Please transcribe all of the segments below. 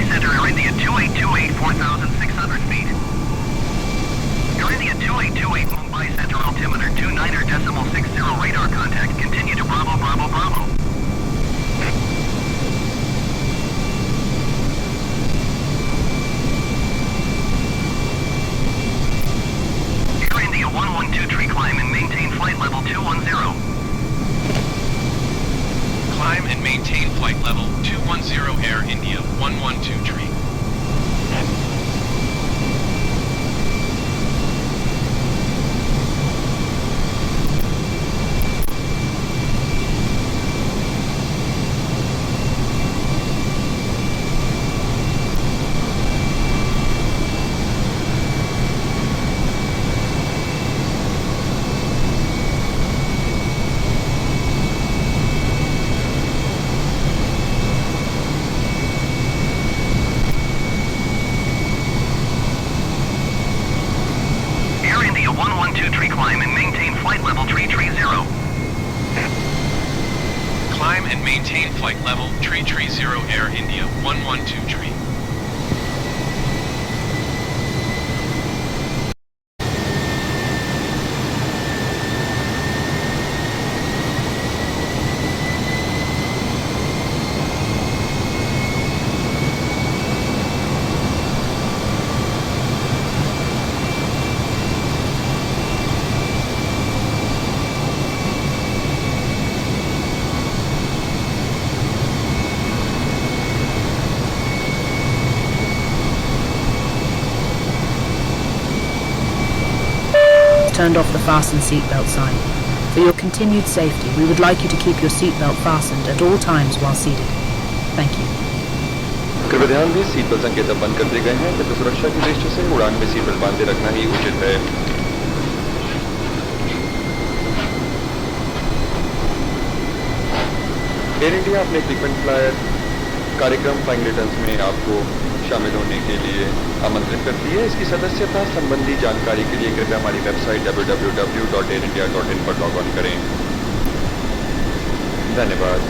Center, Air India 2828, 4,600 feet. Air India 2828, Mumbai Center, altimeter 29.60, radar contact. Continue to Bravo, Bravo, Bravo. Air India 112, tree climb and maintain flight level 210. Climb and maintain flight level 210 Air India 112 tree. Air India 112, tree climb and maintain flight level 330. Climb and maintain flight level 330 Air India 112 tree. Turned off the fasten seatbelt sign. For your continued safety, we would like you to keep your seatbelt fastened at all times while seated. Thank you. कृपया ध्यान दें, seat belt संकेत बंद कर दिए गए हैं, किंतु सुरक्षा की दृष्टि से उड़ान में सीट बेल्ट बांधे रखना ही उचित है। एयर इंडिया अपने फ्रीक्वेंट फ्लायर कार्यक्रम फ्लाइंग रिटर्न्स में आपको शामिल होने के लिए आमंत्रित करती है। इसकी सदस्यता संबंधी जानकारी के लिए कृपया हमारी वेबसाइट www.airindia.in पर लॉग ऑन करें। धन्यवाद।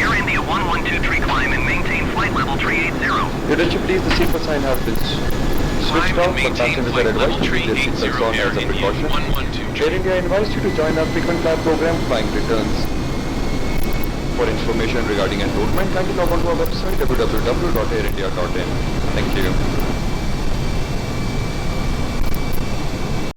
Air India 112, tree climb and maintain flight level 380. Your attention please, the seatbelt sign has been switched off, but passengers are advised to keep their seatbelts on as a precaution. Air India invites you to join our frequent flyer program Flying Returns. For information regarding enrollment, kindly log on to our website www.airindia.in. Thank you.